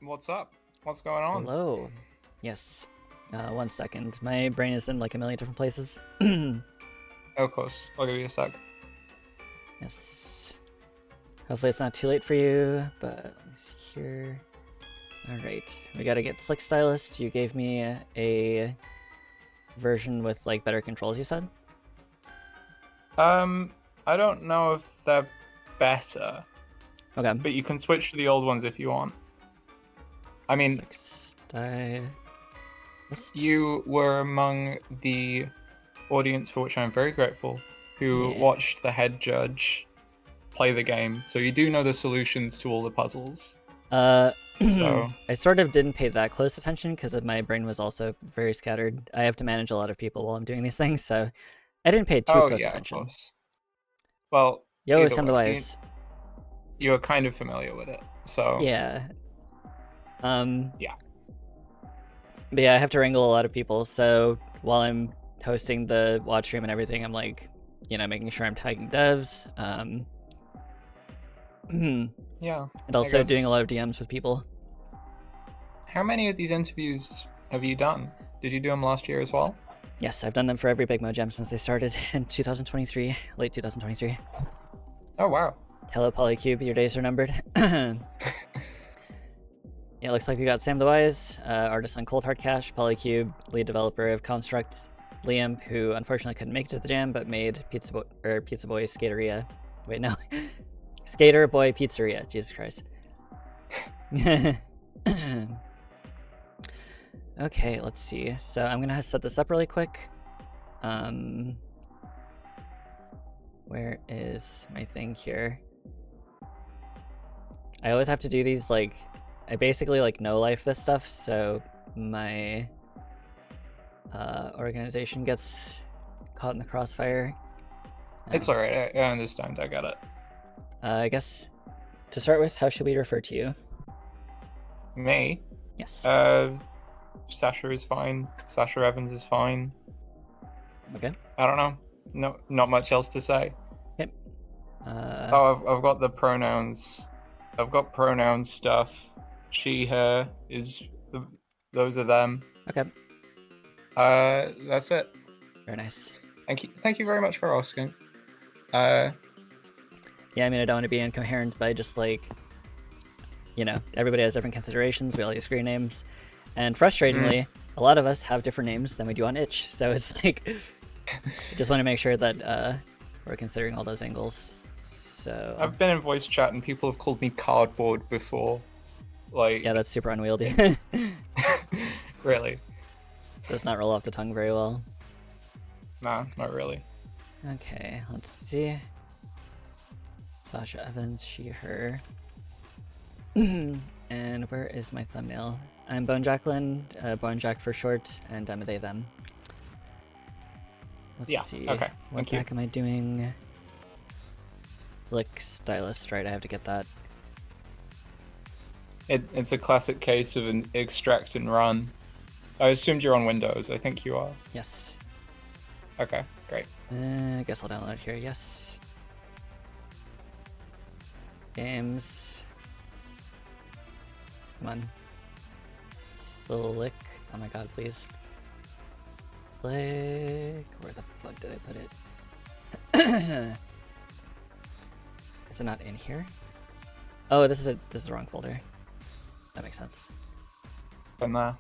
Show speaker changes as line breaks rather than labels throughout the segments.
What's up? What's going on?
Hello. Yes. 1 second. My brain is in like a million different places.
Oh, of course. I'll give you a sec.
Yes. Hopefully it's not too late for you, but let me see here. Alright. We gotta get Slick Stylist. You gave me a version with like better controls, you said?
I don't know if they're better,
Okay.
but you can switch to the old ones if you want. I mean,
Slick Stylist.
you were among the audience for which I'm very grateful, who
Yeah.
watched the head judge play the game, so you do know the solutions to all the puzzles. So
I sort of didn't pay that close attention because my brain was also very scattered. I have to manage a lot of people while I'm doing these things, so I didn't pay too
oh
close
yeah, of
attention.
course. Well,
Yo,
either
Sam the
way,
Wise.
you're kind of familiar with it, so
Yeah.
Yeah.
But yeah, I have to wrangle a lot of people, so while I'm hosting the watch stream and everything, I'm like, making sure I'm tagging devs.
Yeah.
And also doing a lot of DMs with people.
How many of these interviews have you done? Did you do them last year as well?
Yes, I've done them for every BIGMODE Jam since they started in 2023, late 2023.
Oh, wow.
Hello, Polycube, your days are numbered. Yeah, looks like we got Sam the Wise, artist on Cold Hard Cash, Polycube, lead developer of Construct, Liam, who unfortunately couldn't make it to the jam, but made Pizza Boy Skateria. Wait, no. Skater Boy Pizzeria. Jesus Christ. Okay, let's see. So I'm gonna set this up really quick. Where is my thing here? I always have to do these like I basically like no life this stuff, so my organization gets caught in the crossfire.
It's alright, I understand, I got it.
I guess to start with, how should we refer to you?
Me?
Yes.
Sasha is fine. Sasha Evans is fine.
Okay.
I don't know. No, not much else to say.
Yep.
I've got the pronouns. I've got pronoun stuff. She, her those are them.
Okay.
That's it.
Very nice.
Thank you very much for asking.
Yeah, I mean, I don't want to be incoherent by just like, everybody has different considerations. We all use screen names. And frustratingly, a lot of us have different names than we do on itch. So it's like, just want to make sure that we're considering all those angles. So
I've been in voice chat and people have called me cardboard before. Like,
yeah, that's super unwieldy.
Really?
Does not roll off the tongue very well.
Nah, not really.
Okay, let's see. Sasha Evans, she, her. And where is my thumbnail? I'm Bone Jacqueline, Bone Jack for short, and I'm a they, them. Let's see.
Okay.
What the heck am I doing? Like Stylist, right? I have to get that.
It's a classic case of an extract and run. I assumed you're on Windows. I think you are.
Yes.
Okay, great.
I guess I'll download it here. Yes. Games. Come on. Slick. Oh my god, please. Slick. Where the fuck did I put it? Is it not in here? Oh, this is the wrong folder. That makes sense.
Been there.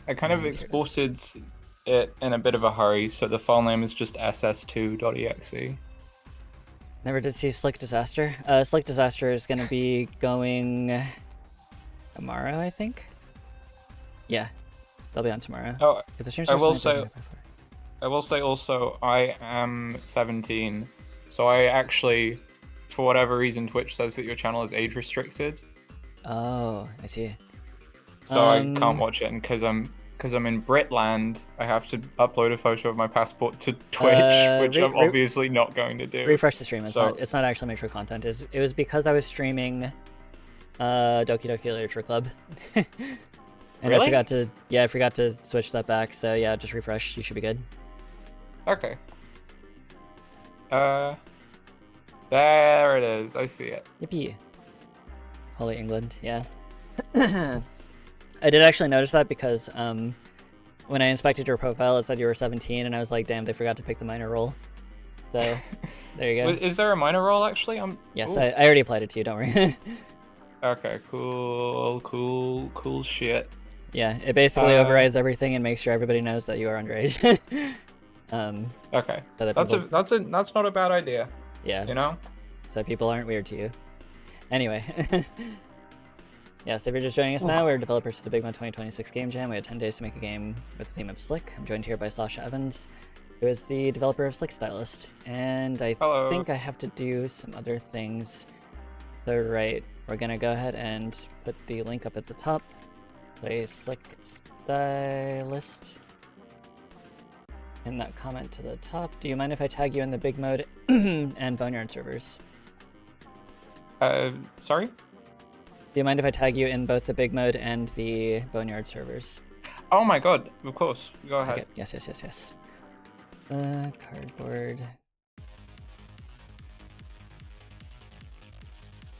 I kind of exported it in a bit of a hurry, so the file name is just ss2.exe.
Never did see Slick Disaster. Slick Disaster is going to be going tomorrow, I think. Yeah, they'll be on tomorrow.
Oh,
If the
I will say also, I am 17, so I actually, for whatever reason, Twitch says that your channel is age restricted.
Oh, I see.
So I can't watch it, and because I'm in Britland, I have to upload a photo of my passport to Twitch, which I'm obviously not going to do.
Refresh the stream. It's not actually mature content. It was because I was streaming Doki Doki Literature Club. And
really?
I forgot to switch that back, so yeah, just refresh. You should be good.
Okay. There it is. I see it.
Yippee. Holy England, yeah. I did actually notice that because when I inspected your profile, it said you were 17, and I was like, damn, they forgot to pick the minor role. So, there you go.
Is there a minor role, actually?
Yes, I already applied it to you, don't worry.
Okay, cool shit.
Yeah, it basically overrides everything and makes sure everybody knows that you are underage.
Okay,
so
that's not a bad idea.
Yeah,
you know?
So people aren't weird to you. Anyway. Yeah, so if you're just joining us now, we're developers for the BIGMODE 2026 Game Jam. We had 10 days to make a game with the theme of Slick. I'm joined here by Sasha Evans, who is the developer of Slick Stylist. And I think I have to do some other things. So right, we're gonna go ahead and put the link up at the top. Play Slick Stylist in that comment to the top. Do you mind if I tag you in the BIGMODE and Boneyard servers?
Sorry?
Do you mind if I tag you in both the BIGMODE and the Boneyard servers?
Oh my god, of course. Go ahead.
Okay. Yes. Cardboard.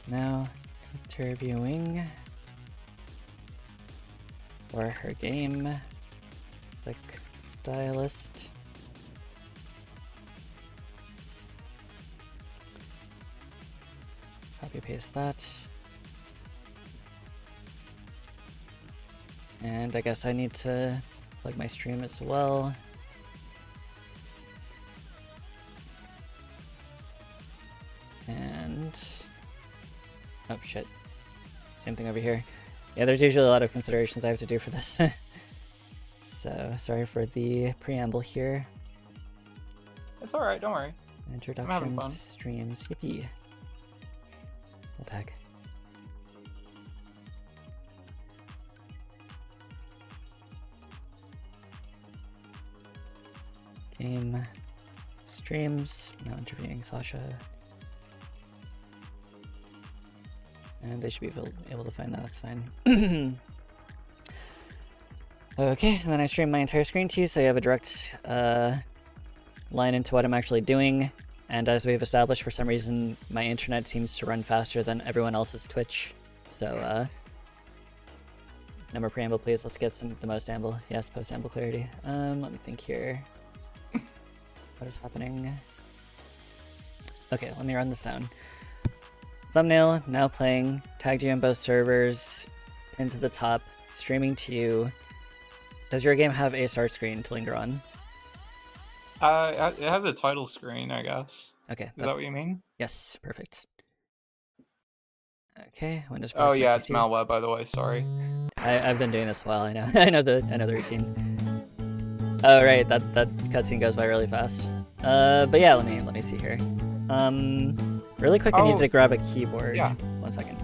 Now, interviewing for her game, Slick Stylist. Copy paste that. And I guess I need to plug my stream as well. And oh shit. Same thing over here. Yeah, there's usually a lot of considerations I have to do for this. So sorry for the preamble here.
It's alright, don't worry.
Introduction to streams. Yippee. We'll tag. Game streams, now interviewing Sasha. And they should be able to find that, that's fine. Okay, and then I stream my entire screen to you so you have a direct line into what I'm actually doing. And as we've established, for some reason, my internet seems to run faster than everyone else's Twitch. So, no more preamble, please. Let's get the most amble. Yes, post-amble clarity. Let me think here. What is happening? Okay, let me run this down. Thumbnail, now playing, tagged you in both servers, pinned to the top, streaming to you. Does your game have a start screen to linger on?
It has a title screen, I guess.
Okay.
Is that what you mean?
Yes, perfect. Okay, Windows.
Oh yeah, it's malware, by the way. Sorry.
I've been doing this a while. I know. I know the routine. Oh right, that cutscene goes by really fast. But yeah, let me see here. Really quick, I need to grab a keyboard.
Yeah.
1 second.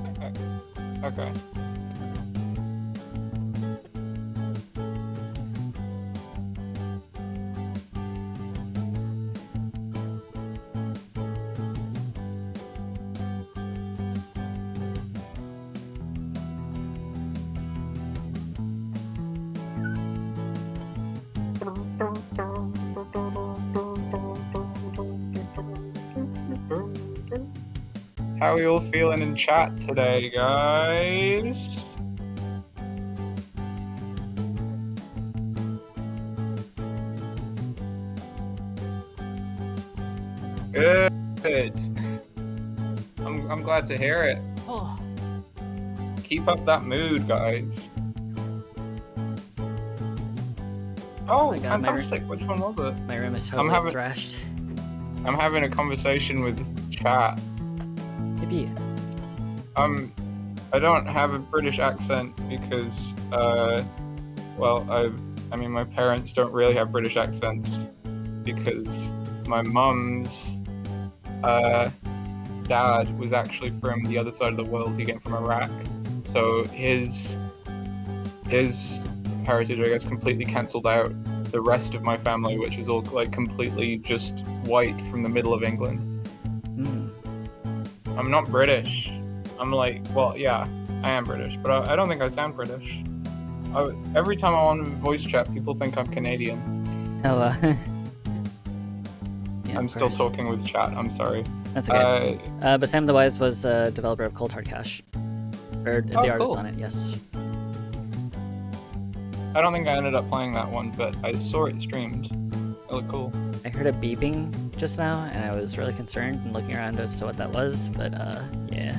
Okay. How are we all feeling in chat today, guys? Good. I'm glad to hear it.
Oh.
Keep up that mood, guys. Oh,
my God,
fantastic! Which one was it?
My room is totally thrashed.
I'm having a conversation with chat.
Yippee.
I don't have a British accent because, well, I mean, my parents don't really have British accents because my mum's dad was actually from the other side of the world. He came from Iraq, so his heritage, I guess, completely cancelled out the rest of my family, which is all like completely just white from the middle of England. I'm not British. I'm like, well, yeah, I am British, but I don't think I sound British. Every time I'm on voice chat, people think I'm Canadian.
Oh, yeah,
I'm still talking with chat, I'm sorry.
That's okay. But Sam the Wise was a developer of Cold Hard Cash. or the
Oh,
artist
cool.
on it. Yes.
I don't think I ended up playing that one, but I saw it streamed. It looked cool.
I heard a beeping just now, and I was really concerned and looking around as to what that was. But yeah.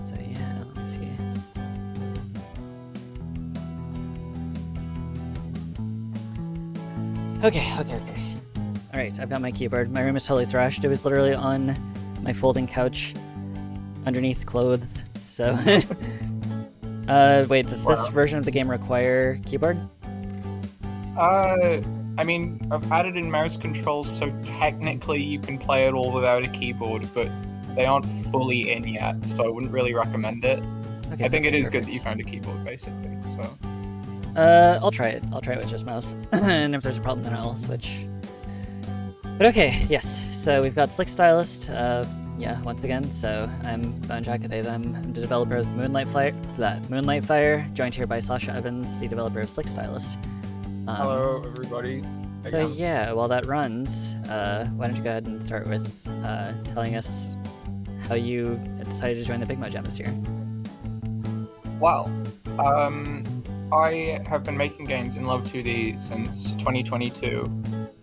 So yeah, let me see. Okay. All right, I've got my keyboard. My room is totally thrashed. It was literally on my folding couch, underneath clothes. So, wait, does this
Wow.
version of the game require keyboard?
I mean, I've added in mouse controls, so technically you can play it all without a keyboard, but they aren't fully in yet, so I wouldn't really recommend it.
Okay,
I think it is good that
perfect.
you found a keyboard, basically. So.
I'll try it. I'll try it with just mouse, and if there's a problem, then I'll switch. But okay, yes. So we've got Slick Stylist. Yeah, once again. So I'm Bonejack, they them. I'm the developer of Moonlight Fire, joined here by Sasha Evans, the developer of Slick Stylist.
Hello, everybody.
So
Again.
yeah, while that runs, why don't you go ahead and start with telling us how you decided to join the BIGMODE Jam this year?
Well, I have been making games in Love 2D since 2022,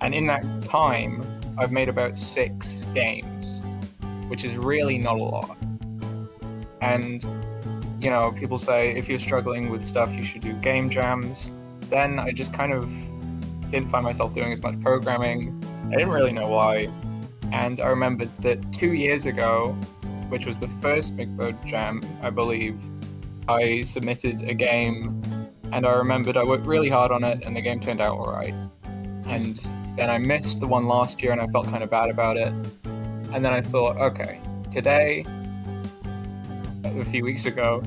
and in that time, I've made about 6 games, which is really not a lot. And, you know, people say if you're struggling with stuff, you should do game jams. Then I just kind of didn't find myself doing as much programming. I didn't really know why. And I remembered that 2 years ago, which was the first BIGMODE Jam, I believe, I submitted a game, and I remembered I worked really hard on it, and the game turned out alright. And then I missed the one last year, and I felt kind of bad about it. And then I thought, okay, today, a few weeks ago,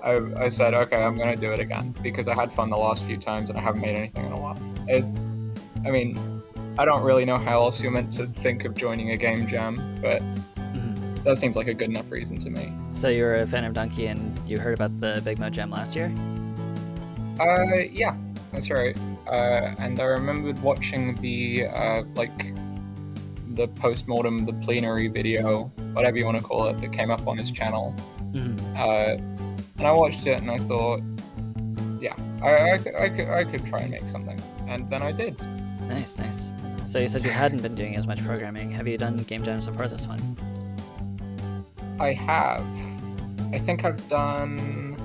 I said, okay, I'm going to do it again, because I had fun the last few times, and I haven't made anything in a while. I mean, I don't really know how else you're meant to think of joining a game jam, but that seems like a good enough reason to me.
So you were a fan of Donkey, and you heard about the BIGMODE Jam last year?
Yeah, that's right. And I remembered watching the, the post-mortem, the plenary video, whatever you want to call it, that came up on his channel. And I watched it and I thought, yeah, I could try and make something. And then I did.
Nice. So you said you hadn't been doing as much programming. Have you done game jams before this one?
I have. I think I've done,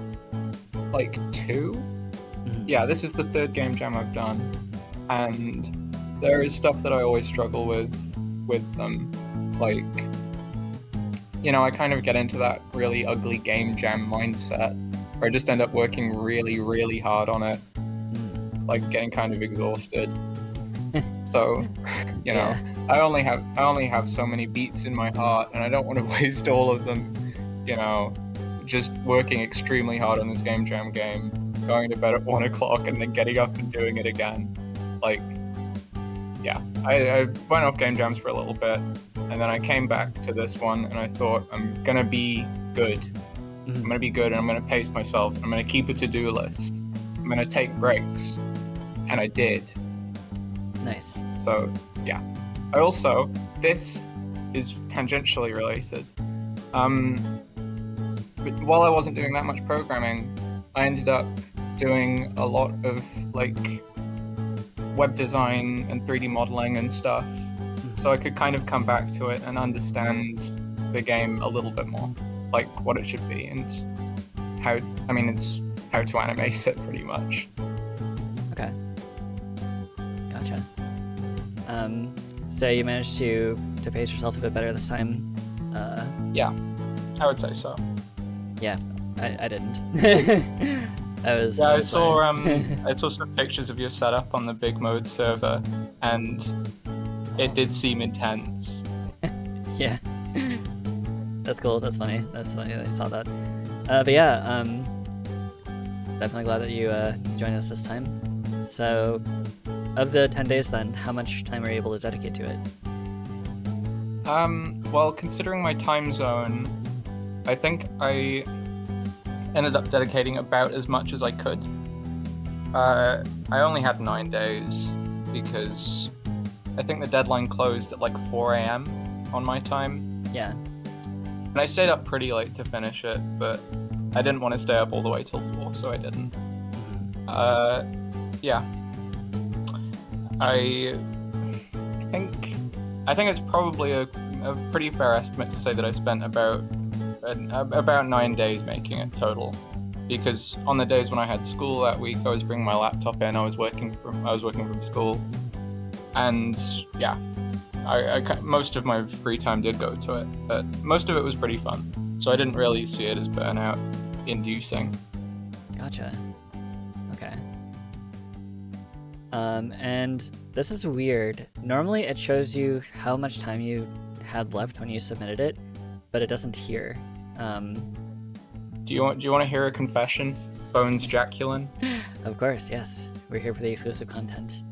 2? Yeah, this is the 3rd game jam I've done. And there is stuff that I always struggle with them. I kind of get into that really ugly game jam mindset where I just end up working really, really hard on it, getting kind of exhausted. So,
Yeah.
I only have so many beats in my heart, and I don't want to waste all of them, just working extremely hard on this game jam game, going to bed at 1 o'clock and then getting up and doing it again. I went off game jams for a little bit, and then I came back to this one, and I thought, I'm gonna be good. I'm gonna be good, and I'm gonna pace myself. I'm gonna keep a to-do list. I'm gonna take breaks, and I did.
Nice.
So, yeah. This is tangentially related. But while I wasn't doing that much programming, I ended up doing a lot of, web design and 3D modeling and stuff, so I could kind of come back to it and understand the game a little bit more, what it should be and it's how to animate it, pretty much.
Okay. Gotcha. So you managed to pace yourself a bit better this time?
Yeah, I would say so.
Yeah, I didn't. I
saw I saw some pictures of your setup on the BIGMODE server, and it did seem intense.
Yeah. That's cool. That's funny that I saw that. But yeah, definitely glad that you joined us this time. So, of the 10 days then, how much time were you able to dedicate to it?
Well, considering my time zone, I think I ended up dedicating about as much as I could. I only had 9 days because I think the deadline closed at like 4 a.m. on my time.
Yeah.
And I stayed up pretty late to finish it, but I didn't want to stay up all the way till 4, so I didn't. Yeah. I think it's probably a pretty fair estimate to say that I spent about 9 days making it total. Because on the days when I had school that week, I was bringing my laptop in. I was working from school, and yeah, I most of my free time did go to it, but most of it was pretty fun. So I didn't really see it as burnout inducing.
Gotcha. Okay. And this is weird. Normally it shows you how much time you had left when you submitted it, but it doesn't here.
Do you want to hear a confession, Bones Jaculin?
Of course, yes. We're here for the exclusive content.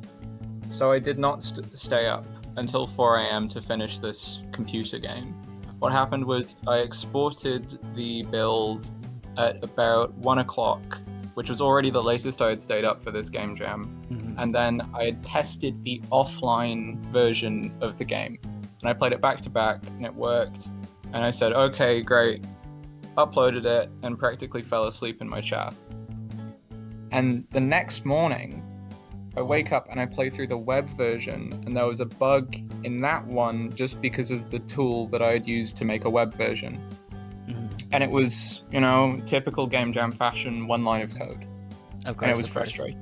So I did not stay up until 4 a.m. to finish this computer game. What happened was I exported the build at about 1 o'clock, which was already the latest I had stayed up for this game jam. And then I had tested the offline version of the game. And I played it back to back, and it worked. And I said, okay, great. Uploaded it, and practically fell asleep in my chair. And the next morning, I wake up and I play through the web version, and there was a bug in that one just because of the tool that I had used to make a web version. And it was, typical Game Jam fashion, one line of code.
Of course,
and it was frustrating.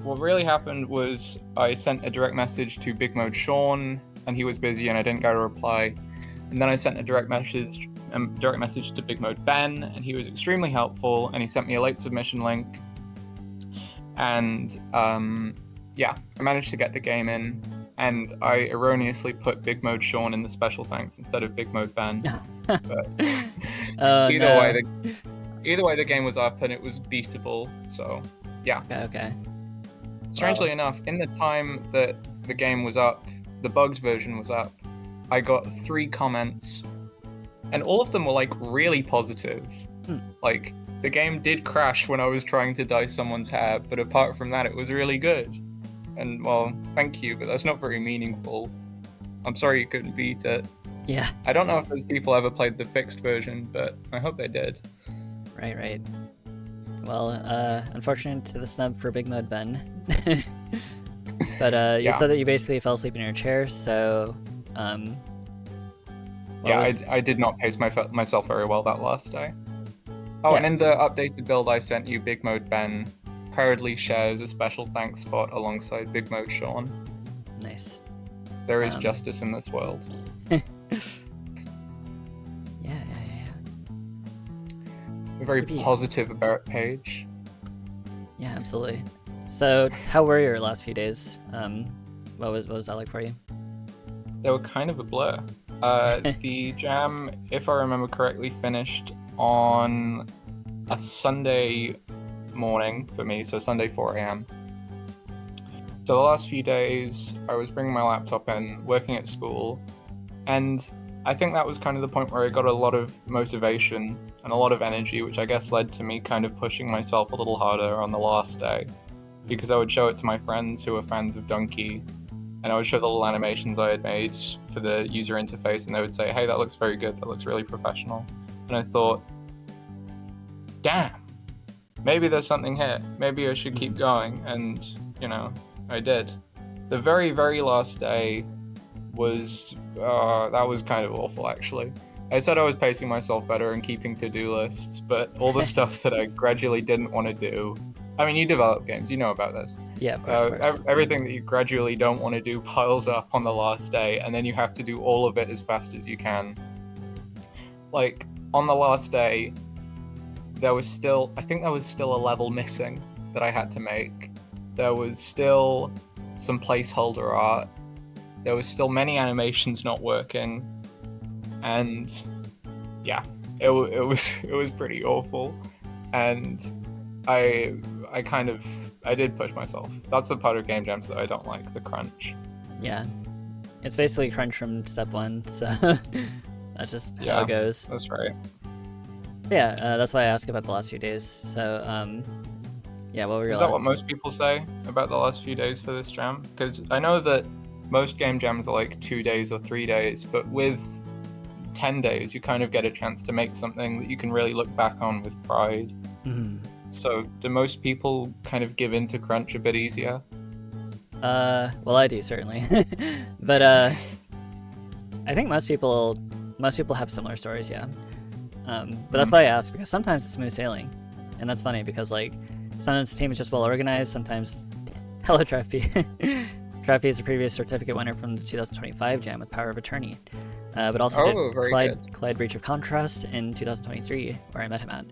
What really happened was I sent a direct message to BIGMODE Sean, and he was busy and I didn't get a reply. And then I sent a direct message to BIGMODE Ben, and he was extremely helpful, and he sent me a late submission link. And I managed to get the game in, and I erroneously put BIGMODE Sean in the special thanks instead of BIGMODE Ben. But either way, the game was up and it was beatable. So yeah.
Okay.
Strangely enough, in the time that the game was up, the bugged version was up, I got 3 comments, and all of them were like really positive. Like, the game did crash when I was trying to dye someone's hair, but apart from that, it was really good. And well, thank you, but that's not very meaningful. I'm sorry you couldn't beat it.
Yeah.
I don't know if those people ever played the fixed version, but I hope they did.
Right. Well, unfortunate to the snub for BIGMODE Ben. But you said that you basically fell asleep in your chair, so
I did not pace myself very well that last day. Oh,
Yeah.
And in the updated build I sent you, BIGMODE Ben proudly shares a special thanks spot alongside BIGMODE Sean.
Nice.
There is justice in this world.
Yeah.
A very positive about page. Yeah,
absolutely. So, how were your last few days? What was that like for you?
They were kind of a blur. The jam, if I remember correctly, finished on a Sunday morning for me, so Sunday 4 a.m. So the last few days, I was bringing my laptop in, working at school, and I think that was kind of the point where I got a lot of motivation and a lot of energy, which I guess led to me kind of pushing myself a little harder on the last day, because I would show it to my friends who were fans of Donkey, and I would show the little animations I had made for the user interface, and they would say, hey, that looks very good, that looks really professional. And I thought, damn, maybe there's something here. Maybe I should keep going, and, I did. The very, very last day was, that was kind of awful, actually. I said I was pacing myself better and keeping to-do lists, but all the stuff that I gradually didn't want to do. I mean, you develop games, you know about this.
Yeah, of course.
Everything that you gradually don't want to do piles up on the last day, and then you have to do all of it as fast as you can. Like, on the last day, I think there was still a level missing that I had to make. There was still some placeholder art. There was still many animations not working. And yeah, it was pretty awful. And I did push myself. That's the part of game jams that I don't like, the crunch.
Yeah. It's basically crunch from step 1, so that's just how it goes.
That's right.
Yeah, that's why I asked about the last few days. So, Yeah, what were your
Is that what most people say about the last few days for this jam? Because I know that most game jams are like 2 days or 3 days, but with 10 days, you kind of get a chance to make something that you can really look back on with pride. So do most people kind of give in to crunch a bit easier?
Well, I do certainly, but I think most people have similar stories, yeah. But that's why I ask, because sometimes it's smooth sailing, and that's funny because like sometimes the team is just well organized. Sometimes, hello Trappy. Trappy is a previous certificate winner from the 2025 jam with Power of Attorney, but also did Clyde Breach of Contrast in 2023, where I met him at.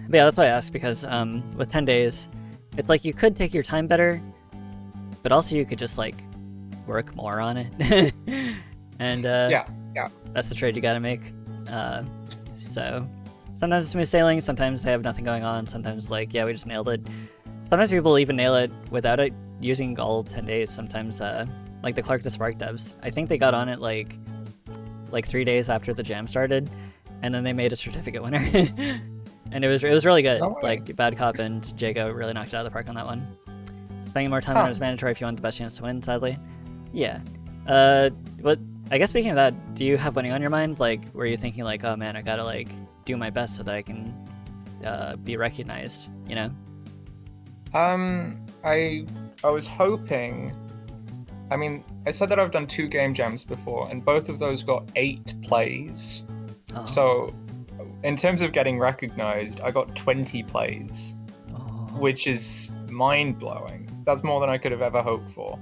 But yeah, that's why I asked, because with 10 days, it's like you could take your time better, but also you could just like work more on it. And
yeah,
that's the trade you gotta make. So sometimes it's smooth sailing, sometimes they have nothing going on, sometimes like, yeah, we just nailed it. Sometimes people even nail it without it using all 10 days. Sometimes like the Clark the Spark devs, I think they got on it like 3 days after the jam started, and then they made a certificate winner. And it was really good. Like Bad Cop and Jago really knocked it out of the park on that one. Spending more time on it was mandatory if you want the best chance to win, sadly. Yeah. But I guess speaking of that, do you have winning on your mind? Like, were you thinking like, oh man, I gotta like do my best so that I can be recognized, you know?
I was hoping. I mean, I said that I've done 2 game jams before, and both of those got 8 plays.
Oh.
So, in terms of getting recognized, I got 20 plays, which is mind-blowing. That's more than I could have ever hoped for.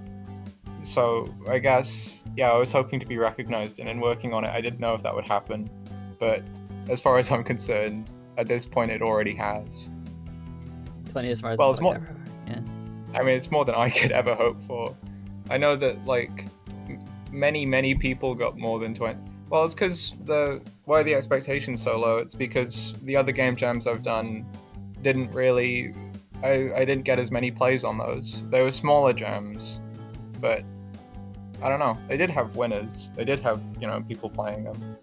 So, I guess, yeah, I was hoping to be recognized, and in working on it, I didn't know if that would happen. But as far as I'm concerned, at this point, it already has.
20 is more
than
more. Yeah.
I mean, it's more than I could ever hope for. I know that, like, many people got more than 20. Well, it's because why are the expectations so low? It's because the other game jams I've done didn't really... I didn't get as many plays on those. They were smaller jams, but I don't know. They did have winners. They did have, people playing them.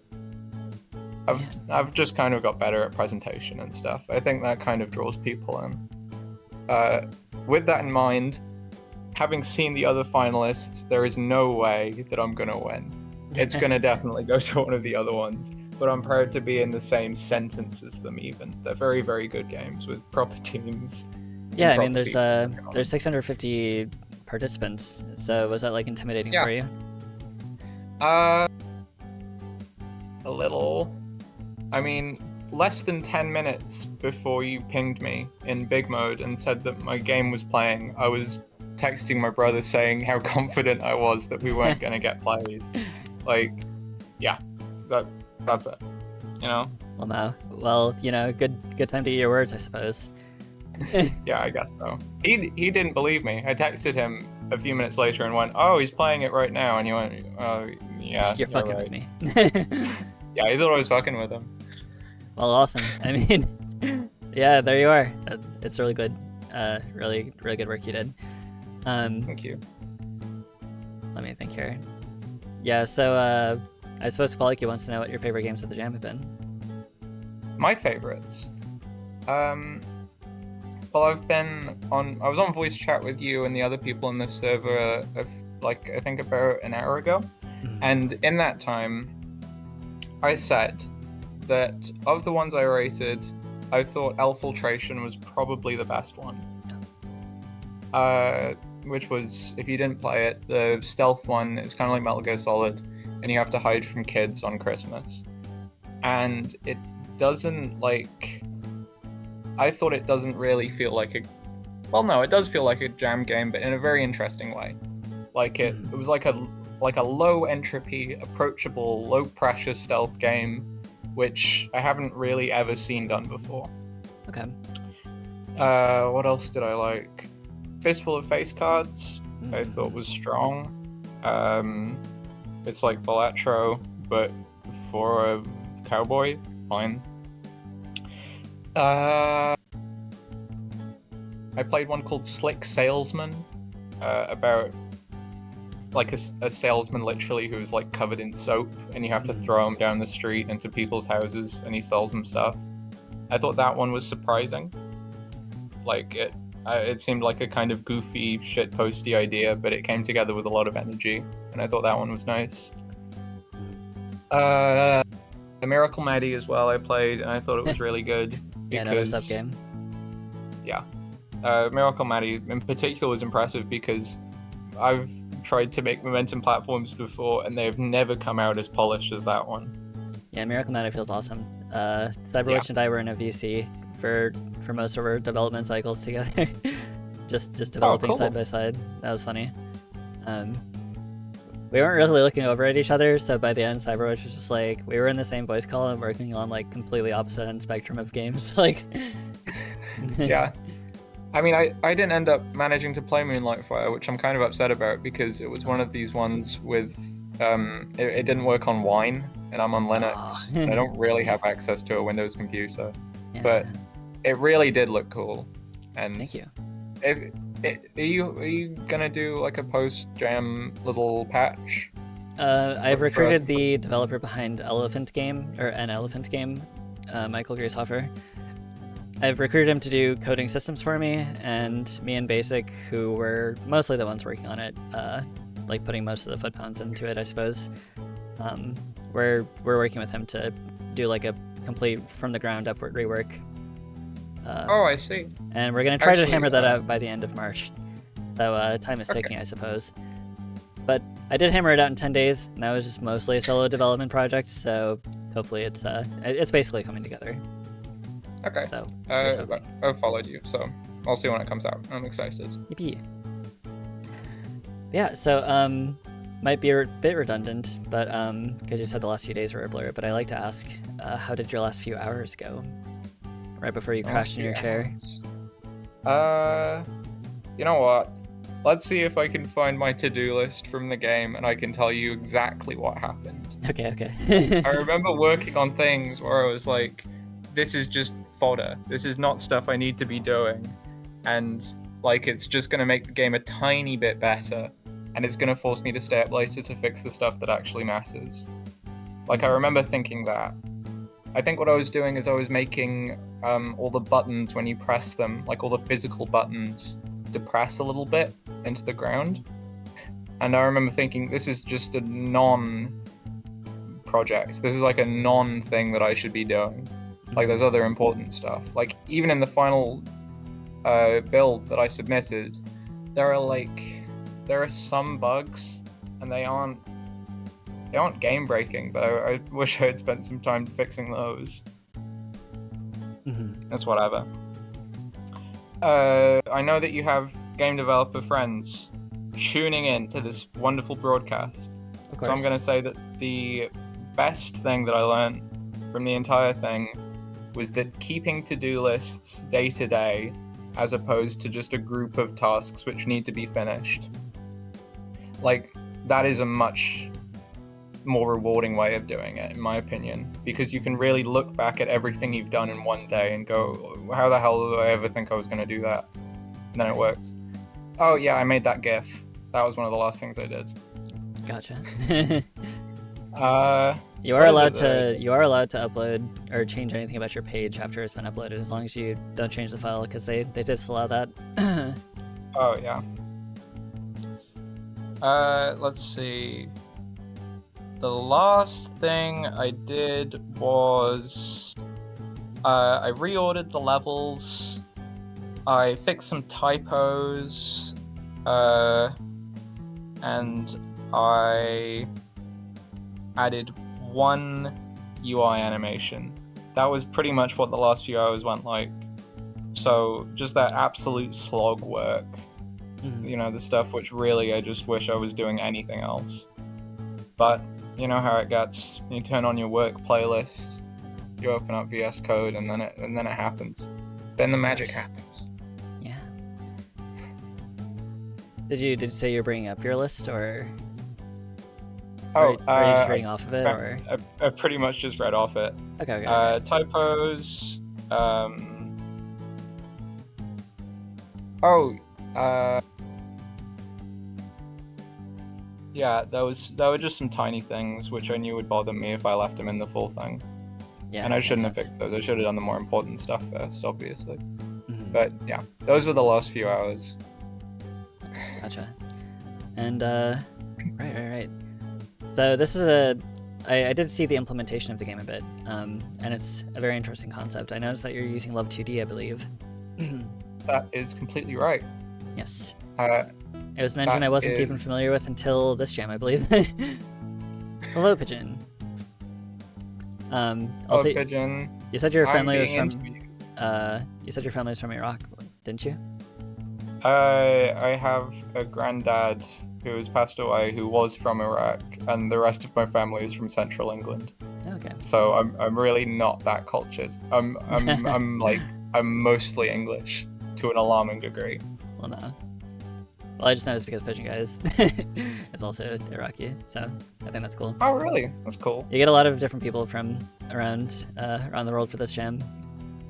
I've just kind of got better at presentation and stuff. I think that kind of draws people in. With that in mind, having seen the other finalists, there is no way that I'm going to win. It's going to definitely go to one of the other ones, but I'm proud to be in the same sentence as them even. They're very, very good games with proper teams.
Yeah, I mean, there's 650 participants, so was that, like, intimidating for you?
A little. I mean, less than 10 minutes before you pinged me in BIGMODE and said that my game was playing, I was texting my brother saying how confident I was that we weren't going to get played. Like, yeah, that's it,
Well, good time to eat your words, I suppose.
Yeah, I guess so. He didn't believe me. I texted him a few minutes later and went, "Oh, he's playing it right now," and he went, "Oh, yeah,
you're fucking
right
with me."
Yeah, he thought I was fucking with him.
Well, awesome. I mean, yeah, there you are. It's really good. Really good work you did.
Thank you.
Let me think here. Yeah, so I suppose Pollocky wants to know what your favorite games of the jam have been.
My favorites. Well, I was on voice chat with you and the other people in the server I think about an hour ago. Mm-hmm. And in that time, I said that of the ones I rated, I thought Elfiltration was probably the best one. Which was, if you didn't play it, the stealth one is kind of like Metal Gear Solid, and you have to hide from kids on Christmas. And it doesn't, I thought it doesn't really feel like it does feel like a jam game, but in a very interesting way. It was like a low entropy, approachable, low pressure stealth game, which I haven't really ever seen done before.
Okay.
What else did I like? Fistful of Face Cards, I thought was strong. It's like Balatro, but for a cowboy, fine. I played one called Slick Salesman, about a salesman literally who's covered in soap, and you have to throw him down the street into people's houses, and he sells them stuff. I thought that one was surprising. Like it seemed like a kind of goofy, shitposty idea, but it came together with a lot of energy, and I thought that one was nice. The Miracle Maddie as well I played, and I thought it was really good.
Yeah, another sub game.
Yeah. Miracle Maddie in particular was impressive because I've tried to make momentum platforms before, and they have never come out as polished as that one.
Yeah, Miracle Maddie feels awesome. Cyberwitch and I were in a VC for most of our development cycles together. just developing side by side. That was funny. We weren't really looking over at each other, so by the end, Cyberwitch was just like, we were in the same voice call and working on like completely opposite end spectrum of games. Like,
yeah. I mean, I didn't end up managing to play Moonlight Fire, which I'm kind of upset about because it was one of these ones with, it didn't work on Wine, and I'm on Linux. And I don't really have access to a Windows computer, but it really did look cool. And
thank you.
Are you gonna do like a post-jam little patch?
I've recruited the developer behind Elephant Game, Michael Grieshofer. I've recruited him to do coding systems for me, and me and Basic, who were mostly the ones working on it, like putting most of the foot-pounds into it, I suppose. We're working with him to do like a complete from the ground upward rework.
I see.
And we're gonna try to hammer that out by the end of March. So time is ticking, I suppose. But I did hammer it out in 10 days, and that was just mostly a solo development project. So hopefully it's basically coming together.
Okay.
So
I've followed you, so I'll see when it comes out. I'm excited.
Yippee. Yeah. So might be a bit redundant, but because you said the last few days were a blur. But I like to ask, how did your last few hours go? Right before you crashed in your chair.
You know what? Let's see if I can find my to-do list from the game, and I can tell you exactly what happened.
Okay.
I remember working on things where I was like, this is just fodder. This is not stuff I need to be doing. And like, it's just going to make the game a tiny bit better. And it's going to force me to stay up later to fix the stuff that actually matters. Like, I remember thinking that. I think what I was doing is I was making all the buttons when you press them, like all the physical buttons, depress a little bit into the ground. And I remember thinking, this is just a non-project. This is like a non-thing that I should be doing. Like, there's other important stuff. Like, even in the final build that I submitted, there are some bugs, and they aren't game-breaking, but I wish I had spent some time fixing those. That's whatever. I know that you have game developer friends tuning in to this wonderful broadcast. So I'm going to say that the best thing that I learned from the entire thing was that keeping to-do lists day to day, as opposed to just a group of tasks which need to be finished, like, that is a much more rewarding way of doing it, in my opinion, because you can really look back at everything you've done in one day and go, how the hell did I ever think I was going to do that? And then it works. Oh yeah, I made that GIF. That was one of the last things I did.
Gotcha.
You
are allowed to upload or change anything about your page after it's been uploaded, as long as you don't change the file, because they disallow that.
Oh yeah. Let's see. The last thing I did was I reordered the levels. I fixed some typos, and I added one UI animation. That was pretty much what the last few hours went like. So just that absolute slog work. You know, the stuff which really I just wish I was doing anything else. But you know how it gets. You turn on your work playlist, you open up VS Code, and then it happens. Then the magic happens.
Yeah. Did you say you're bringing up your list, or? Are you just reading off of it, or?
I pretty much just read off it.
Okay.
Typos. Yeah, that were just some tiny things which I knew would bother me if I left them in the full thing.
Yeah,
and I
makes
shouldn't have
sense.
fixed those. I should have done the more important stuff first, obviously.
Mhm.
But yeah, those were the last few hours.
Gotcha. And right. So this is I did see the implementation of the game a bit, and it's a very interesting concept. I noticed that you're using Love 2D, I believe.
That is completely right.
Yes.
Uh,
It was an engine I wasn't
is-
even familiar with until this jam, I believe. Hello, Pigeon. Also,
Pigeon.
you said your
I'm
family was
being
from.
interviewed.
You said your family was from Iraq, didn't you?
I have a granddad who has passed away who was from Iraq, and the rest of my family is from Central England.
Okay.
So I'm really not that cultured. I'm mostly English to an alarming degree.
Well, no. Well, I just noticed because Pigeon Guy is also Iraqi, so I think that's cool.
Oh, really? That's cool.
You get a lot of different people from around the world for this jam.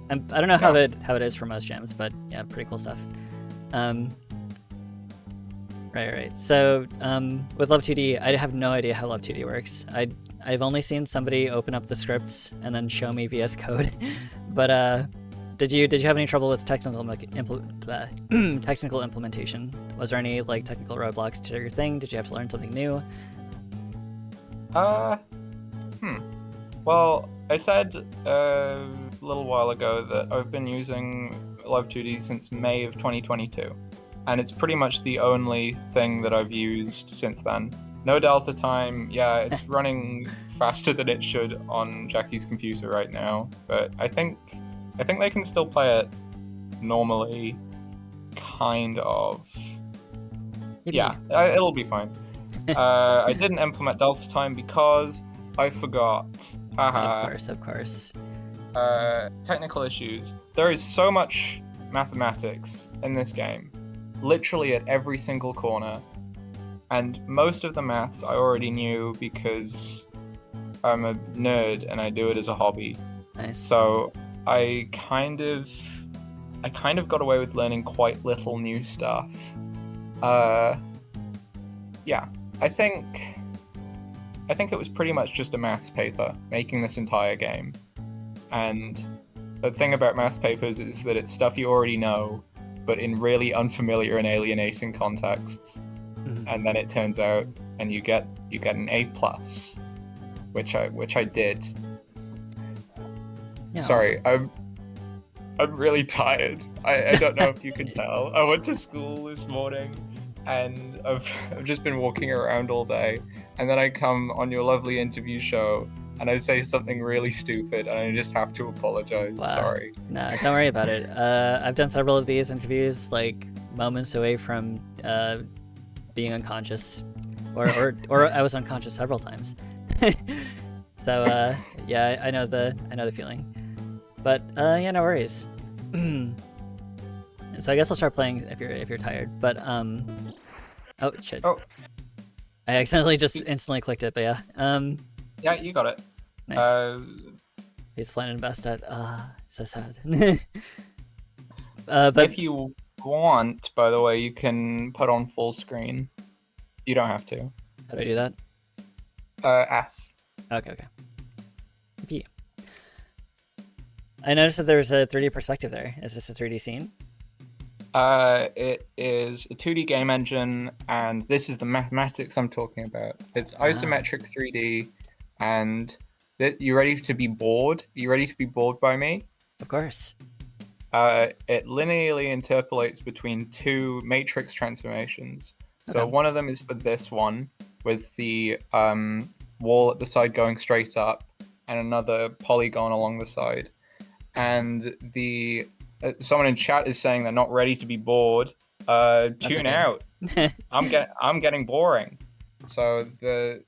And I don't know how it is for most jams, but yeah, pretty cool stuff. Right. So with Love 2D, I have no idea how Love 2D works. I've only seen somebody open up the scripts and then show me VS Code, but did you have any trouble with technical implementation? Was there any like technical roadblocks to your thing? Did you have to learn something new?
Well, I said a little while ago that I've been using Love 2D since May of 2022, and it's pretty much the only thing that I've used since then. No delta time. Yeah, it's running faster than it should on Jackie's computer right now, but I think they can still play it normally, kind of. Yeah, it'll be fine. I didn't implement delta time because I forgot. Haha.
Of course.
Technical issues. There is so much mathematics in this game, literally at every single corner, and most of the maths I already knew because I'm a nerd and I do it as a hobby.
Nice.
So I kind of got away with learning quite little new stuff. Yeah, I think it was pretty much just a maths paper making this entire game. And the thing about maths papers is that it's stuff you already know, but in really unfamiliar and alienating contexts.
Mm-hmm.
And then it turns out, and you get an A+, which I did.
Yeah,
Sorry,
awesome.
I'm really tired. I don't know if you can tell. I went to school this morning, and I've just been walking around all day, and then I come on your lovely interview show, and I say something really stupid, and I just have to apologize.
Wow.
Sorry.
Nah, don't worry about it. I've done several of these interviews, like moments away from being unconscious, or I was unconscious several times. So yeah, I know the feeling. But yeah, no worries. So I guess I'll start playing if you're tired. But oh shit.
Oh.
I accidentally just instantly clicked it, but yeah.
Yeah, you got it.
Nice. He's playing best at so sad. But
if you want, by the way, you can put on full screen. You don't have to.
How do I do that?
F.
Okay. P. I noticed that there's a 3D perspective there. Is this a 3D scene?
It is a 2D game engine, and this is the mathematics I'm talking about. It's isometric 3D, and you ready to be bored? You ready to be bored by me?
Of course.
It linearly interpolates between two matrix transformations. So one of them is for this one, with the wall at the side going straight up, and another polygon along the side. And the someone in chat is saying they're not ready to be bored. Tune out. I'm getting boring. So the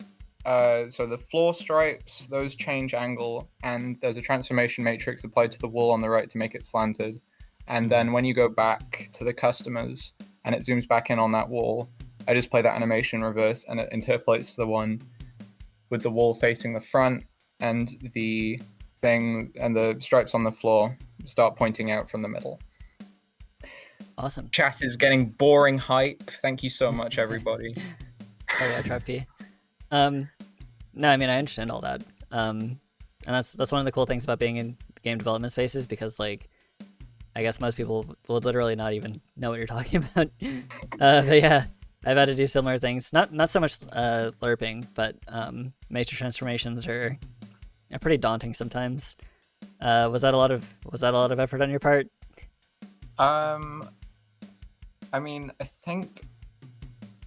floor stripes, those change angle, and there's a transformation matrix applied to the wall on the right to make it slanted. And then when you go back to the customers and it zooms back in on that wall, I just play that animation in reverse, and it interpolates to the one with the wall facing the front, and the things and the stripes on the floor start pointing out from the middle.
Awesome.
Chat is getting boring hype. Thank you so much, everybody.
Oh yeah, Trev P. No, I mean I understand all that. and that's one of the cool things about being in game development spaces, because like I guess most people will literally not even know what you're talking about. But yeah, I've had to do similar things. Not so much lerping, but major transformations are pretty daunting sometimes. Was that a lot of effort on your part?
I mean, I think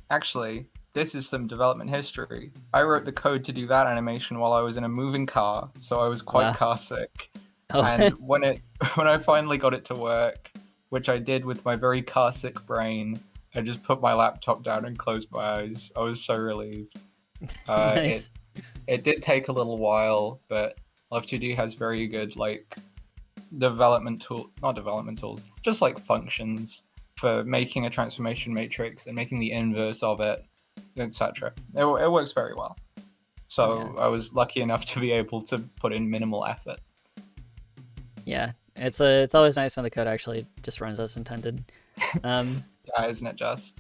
actually this is some development history. I wrote the code to do that animation while I was in a moving car, so I was quite
Wow.
car sick.
Oh,
And when I finally got it to work, which I did with my very car sick brain, I just put my laptop down and closed my eyes. I was so relieved.
nice.
It did take a little while, but Love2D has very good like not development tools, just like functions for making a transformation matrix and making the inverse of it, etc. It works very well. So
Yeah.
I was lucky enough to be able to put in minimal effort.
Yeah, it's always nice when the code actually just runs as intended.
Yeah, isn't it just?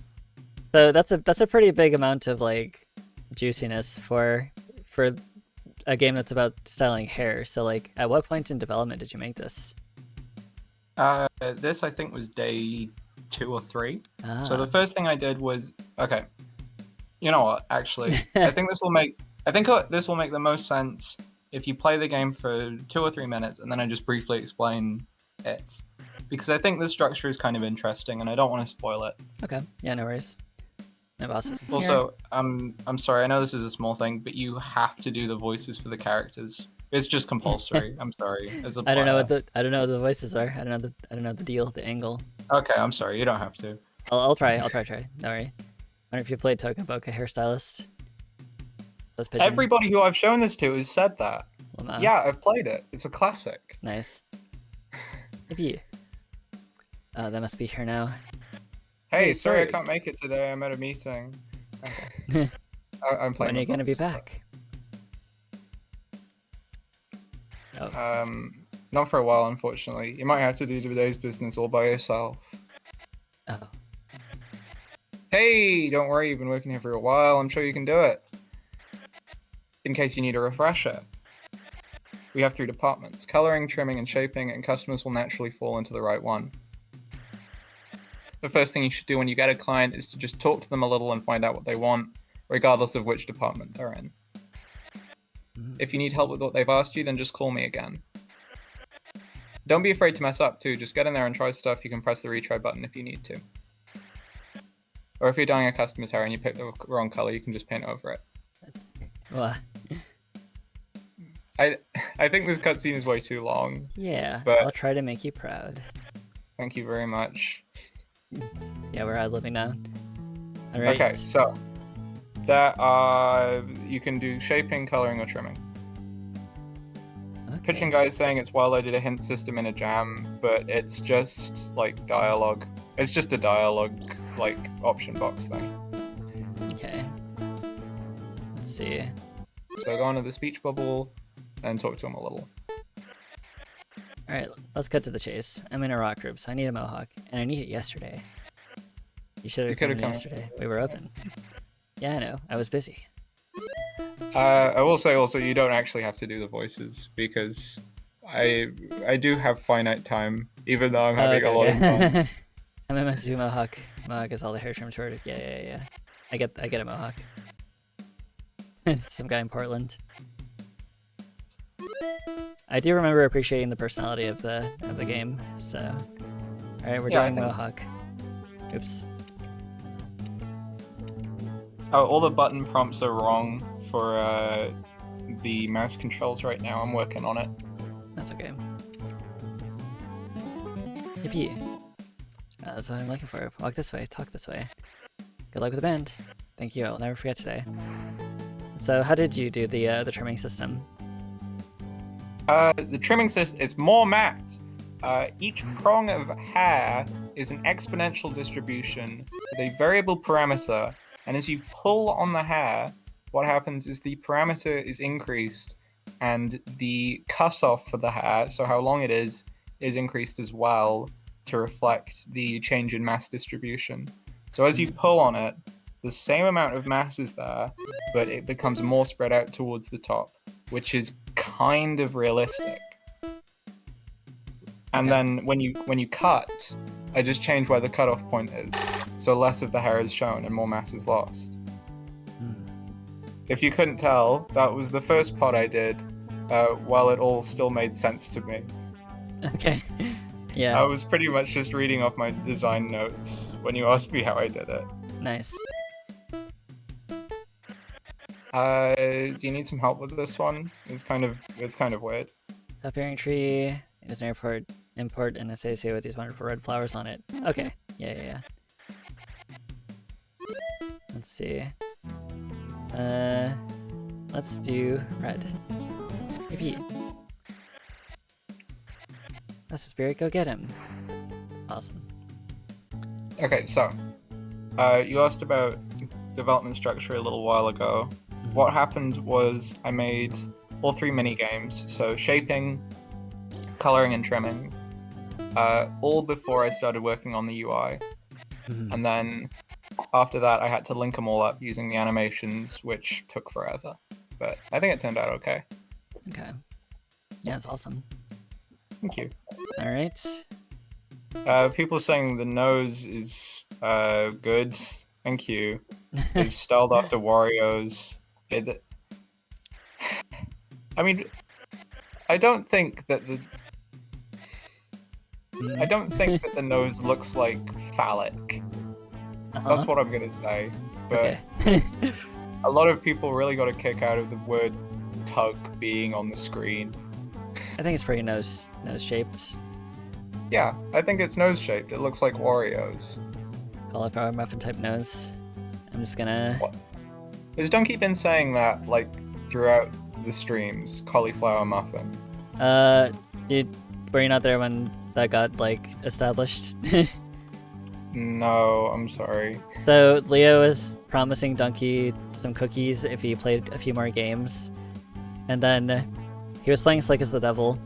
So that's a pretty big amount of like juiciness for a game that's about styling hair. So like, at what point in development did you make this?
This I think was day 2 or 3.
Ah.
So the first thing I did was, okay, you know what? Actually, I think this will make the most sense if you play the game for 2 or 3 minutes and then I just briefly explain it, because I think the structure is kind of interesting and I don't want to spoil it.
Okay, yeah, no worries. My boss isn't here.
Also, I'm sorry, I know this is a small thing, but you have to do the voices for the characters. It's just compulsory. I'm sorry. As a
I don't know
player.
what the voices are. I don't know the deal, the angle.
Okay, I'm sorry. You don't have to.
I'll try. Don't worry. I wonder if you played Tokenboka Hairstylist. That's pitching.
Everybody who I've shown this to has said that.
Well, no.
Yeah, I've played it. It's a classic.
Nice. Maybe. Oh, that must be here now.
Hey,
Hey,
sorry I
sorry.
can't make it today. I'm at a meeting. Okay. I'm playing.
When are you
with
gonna be
boss.
back? Oh.
Not for a while, unfortunately. You might have to do today's business all by yourself.
Oh.
Hey, don't worry. You've been working here for a while. I'm sure you can do it. In case you need a refresher. We have 3 departments: coloring, trimming, and shaping, and customers will naturally fall into the right one. The first thing you should do when you get a client is to just talk to them a little and find out what they want, regardless of which department they're in. If you need help with what they've asked you, then just call me again. Don't be afraid to mess up too, just get in there and try stuff. You can press the retry button if you need to. Or if you're dyeing a customer's hair and you pick the wrong color, you can just paint over it.
What?
I think this cutscene is way too long.
Yeah,
But-
I'll try to make you proud.
Thank you very much.
Yeah, we're ad-libbing now. All right.
Okay, so you can do shaping, coloring, or trimming.
Okay.
Pitching guy is saying it's well I did a hint system in a jam, but it's just like dialogue. It's just a dialogue like option box thing.
Okay. Let's see.
So go onto the speech bubble and talk to him a little.
All right, let's cut to the chase. I'm in a rock group, so I need a mohawk, and I need it yesterday. You should have come in yesterday. We were open. Yeah, I know. I was busy.
I will say also you don't actually have to do the voices because I do have finite time, even though I'm having a lot of fun.
I'm in my zoo mohawk. Mohawk is all the hair trim short. Yeah. I get a mohawk. Some guy in Portland. I do remember appreciating the personality of the game. So, all right, we're doing mohawk. Oops.
Oh, all the button prompts are wrong for the mouse controls right now. I'm working on it.
That's okay. Yippee. That's what I'm looking for. Walk this way, talk this way. Good luck with the band. Thank you, I'll never forget today. So how did you do the trimming system?
The trimming system is more matte. Each prong of hair is an exponential distribution with a variable parameter, and as you pull on the hair, what happens is the parameter is increased, and the cutoff for the hair, so how long it is increased as well to reflect the change in mass distribution. So as you pull on it, the same amount of mass is there, but it becomes more spread out towards the top, which is kind of realistic. And then when you cut, I just change where the cutoff point is, so less of the hair is shown and more mass is lost. If you couldn't tell, that was the first pod I did, while it all still made sense to me.
Okay. Yeah.
I was pretty much just reading off my design notes when you asked me how I did it.
Nice.
Do you need some help with this one? It's kind of weird.
Top-bearing tree is an import and associated with these wonderful red flowers on it. Okay. Yeah. Let's see. Let's do red. Repeat. That's the spirit. Go get him. Awesome.
Okay, so you asked about development structure a little while ago. What happened was I made all 3 mini games, so shaping, coloring, and trimming, all before I started working on the UI. And then after that, I had to link them all up using the animations, which took forever. But I think it turned out okay.
Okay. Yeah, it's awesome.
Thank you.
All right.
People saying the nose is good. Thank you. It's styled after Wario's. I mean, I don't think that the nose looks like phallic. That's what I'm gonna say. But
Okay.
a lot of people really got a kick out of the word tug being on the screen.
I think it's pretty nose shaped.
Yeah, I think it's nose shaped. It looks like Wario's.
Cauliflower muffin type nose. I'm just gonna.
What? Has Donkey been saying that like throughout the streams? Cauliflower muffin.
Dude, were you not there when that got like established?
No, I'm sorry.
So Leo was promising Donkey some cookies if he played a few more games, and then he was playing Slick as the Devil,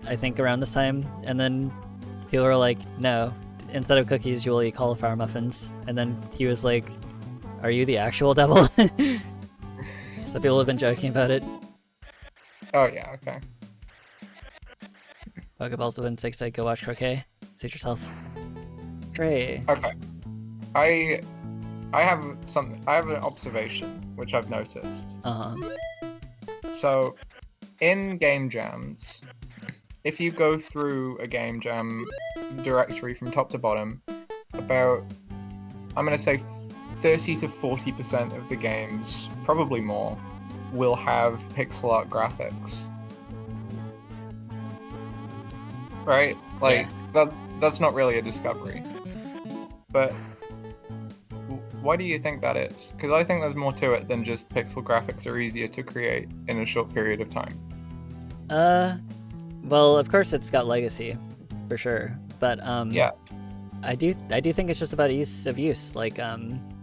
I think around this time, and then people were like, no, instead of cookies you will eat cauliflower muffins, and then he was like, are you the actual devil? So people have been joking about it.
Oh yeah, okay.
Pokeballs have been 6 said go watch croquet. Suit yourself. Hooray.
Okay. I have an observation which I've noticed. So in game jams, if you go through a game jam directory from top to bottom, about, I'm gonna say 30 to 40% of the games, probably more, will have pixel art graphics. Right? Like, that's not really a discovery. But why do you think that is? Because I think there's more to it than just pixel graphics are easier to create in a short period of time.
Well, of course it's got legacy, for sure. But
yeah,
I do think it's just about ease of use. Like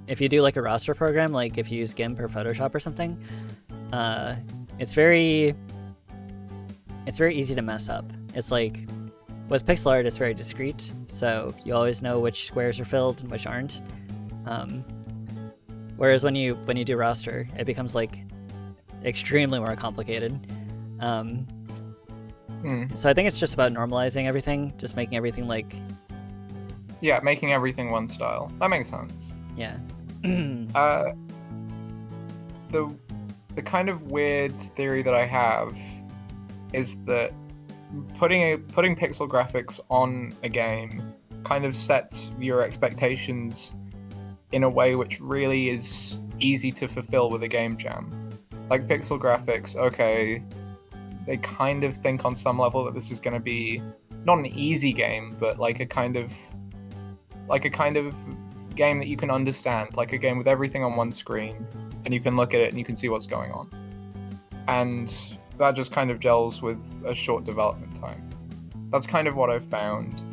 if you do like a roster program, like if you use GIMP or Photoshop or something, it's very easy to mess up. It's like with pixel art, it's very discrete, so you always know which squares are filled and which aren't. Whereas when you do roster, it becomes like extremely more complicated. So I think it's just about normalizing everything, just making everything like...
Yeah, making everything one style. That makes sense.
Yeah.
The kind of weird theory that I have is that putting pixel graphics on a game kind of sets your expectations in a way which really is easy to fulfill with a game jam. Like pixel graphics, okay, they kind of think on some level that this is going to be not an easy game, but like a kind of game that you can understand, like a game with everything on one screen, and you can look at it and you can see what's going on. And that just kind of gels with a short development time. That's kind of what I've found,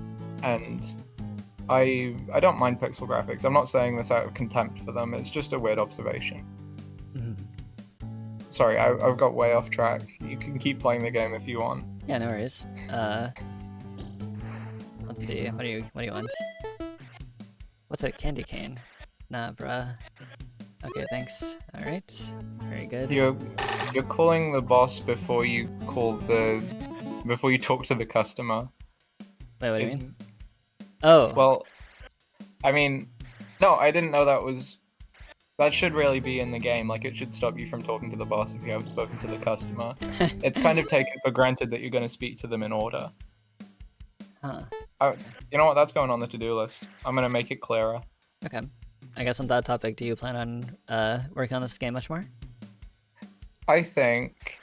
and I don't mind pixel graphics. I'm not saying this out of contempt for them, it's just a weird observation. Sorry, I've got way off track. You can keep playing the game if you want.
Yeah, no worries. Let's see, what do you want? What's a candy cane? Nah, bruh. Okay, thanks. All right. Very good.
You're calling the boss before you talk to the customer.
Wait, what do you mean? Oh.
Well, I mean, no, I didn't know that should really be in the game. Like, it should stop you from talking to the boss if you haven't spoken to the customer. It's kind of taken for granted that you're going to speak to them in order.
Huh.
You know what? That's going on the to-do list. I'm going to make it clearer.
Okay. I guess on that topic, do you plan on working on this game much more?
I think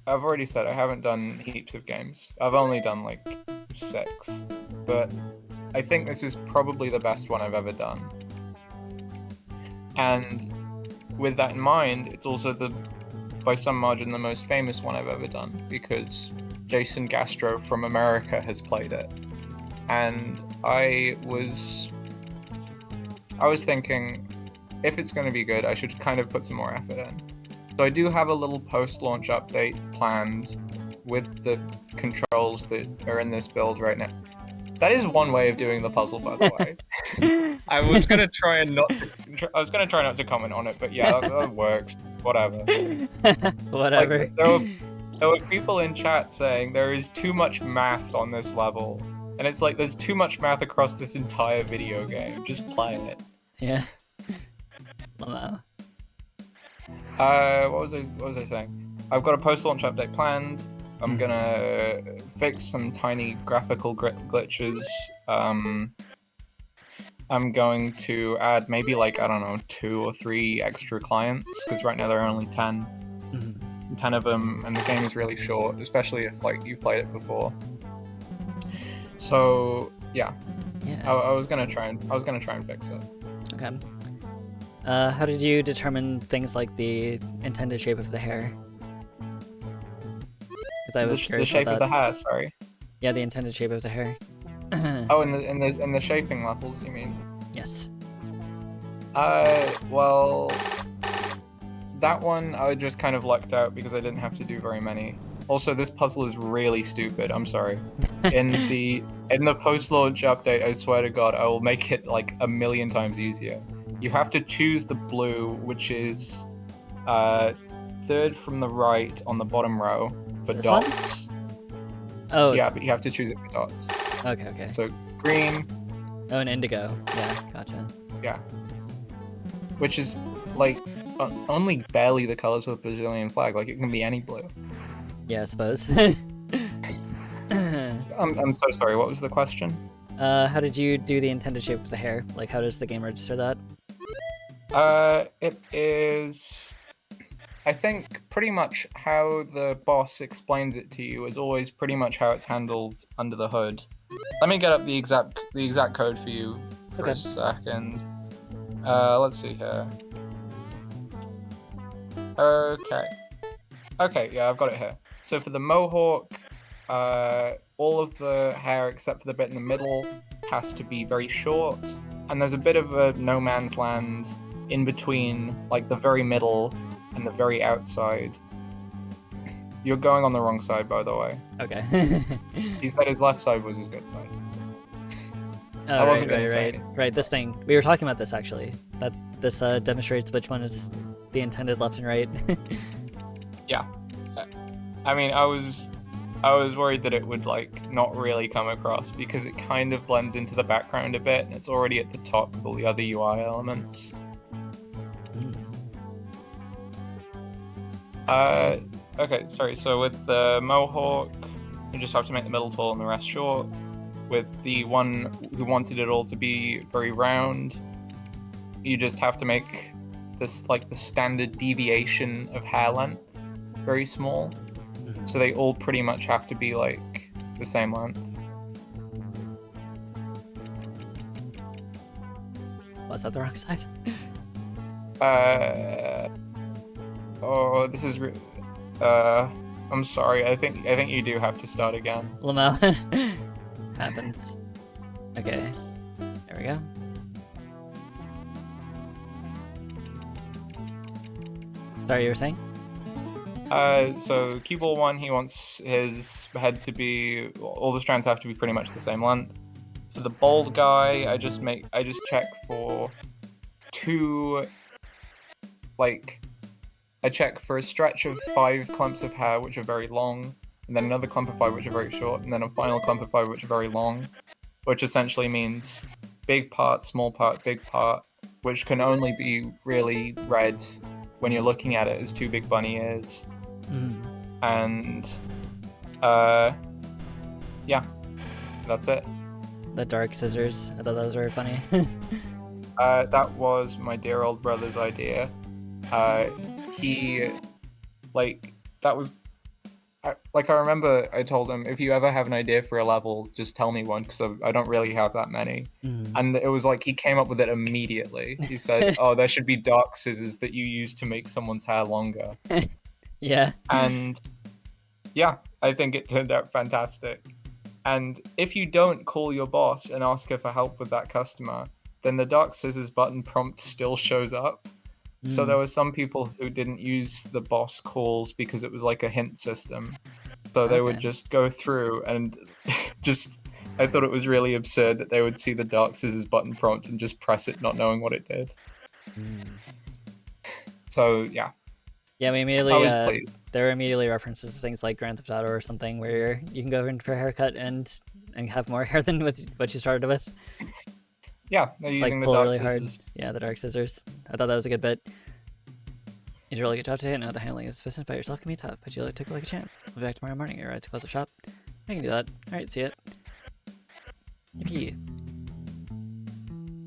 I've already said I haven't done heaps of games. I've only done like 6, but I think this is probably the best one I've ever done. And with that in mind, it's also by some margin, the most famous one I've ever done, because Jason Gastro from America has played it. And I was thinking, if it's going to be good, I should kind of put some more effort in. So I do have a little post-launch update planned with the controls that are in this build right now. That is one way of doing the puzzle, by the way. I was gonna try not to comment on it, but yeah, that works. Whatever.
Whatever.
Like, there were people in chat saying there is too much math on this level, and it's like there's too much math across this entire video game. Just play it.
Yeah. Wow.
What was I saying? I've got a post-launch update planned. I'm gonna fix some tiny graphical glitches. I'm going to add maybe like, I don't know, 2 or 3 extra clients, because right now there are only 10. 10 of them, and the game is really short, especially if like you've played it before. So yeah. I was gonna try and fix it.
Okay. How did you determine things like the intended shape of the hair? Because I was curious
the shape
about
of
that.
the hair. Sorry.
Yeah, the intended shape of the hair.
Oh, in the shaping levels, you mean?
Yes.
Well, that one I just kind of lucked out because I didn't have to do very many. Also, this puzzle is really stupid. I'm sorry. In the post-launch update, I swear to God, I will make it like 1,000,000 times easier. You have to choose the blue, which is 3rd from the right on the bottom row for
This
dots.
Oh.
Yeah, but you have to choose it for dots.
Okay.
So green.
Oh, an indigo. Yeah, gotcha.
Yeah. Which is like only barely the colors of the Brazilian flag. Like, it can be any blue.
Yeah, I suppose.
I'm so sorry. What was the question?
How did you do the intended shape of the hair? Like, how does the game register that?
It is, I think, pretty much how the boss explains it to you is always pretty much how it's handled under the hood. Let me get up the exact code for you for a second. Let's see here. Okay, yeah, I've got it here. So for the mohawk, all of the hair except for the bit in the middle has to be very short, and there's a bit of a no man's land in between, like the very middle and the very outside. You're going on the wrong side, by the way.
Okay.
He said his left side was his good side.
Oh,
I wasn't gonna say
right. Right, this thing. We were talking about this, actually. That this demonstrates which one is the intended left and right.
Yeah. I mean, I was worried that it would like not really come across because it kind of blends into the background a bit, and it's already at the top of all the other UI elements. Okay, sorry. So with the mohawk, you just have to make the middle tall and the rest short. With the one who wanted it all to be very round, you just have to make this like the standard deviation of hair length very small. So they all pretty much have to be like the same length.
Was that the wrong side?
Oh, this is. I'm sorry. I think you do have to start again.
Lamel. Happens. Okay. There we go. Sorry, you were saying?
So cue ball 1, he wants his head to be, all the strands have to be pretty much the same length. For the bald guy, I just check for 2 like I check for a stretch of 5 clumps of hair which are very long, and then another clump of 5 which are very short, and then a final clump of 5 which are very long, which essentially means big part, small part, big part, which can only be really read when you're looking at it as 2 big bunny ears. And yeah, that's it.
The dark scissors. I thought that was very funny.
That was my dear old brother's idea. He, that was, I remember I told him, if you ever have an idea for a level, just tell me one, because I don't really have that many. And it was like, he came up with it immediately. He said, oh, there should be dark scissors that you use to make someone's hair longer.
Yeah.
And yeah, I think it turned out fantastic. And if you don't call your boss and ask her for help with that customer, then the dark scissors button prompt still shows up. So there were some people who didn't use the boss calls because it was like a hint system. So they would just go through and I thought it was really absurd that they would see the dark scissors button prompt and just press it not knowing what it did. So yeah.
Yeah, we immediately,
I was pleased.
There were immediately references to things like Grand Theft Auto or something where you can go in for a haircut and have more hair than what you started with.
Yeah, they're
it's
using
like
the dark
really
scissors.
Hard. Yeah, the dark scissors. I thought that was a good bit. You did a really good job today. No, the handling of this business by yourself can be tough, but you took it like a champ. We'll be back tomorrow morning. You're right to close the shop. I can do that. All right, see it. Yippee.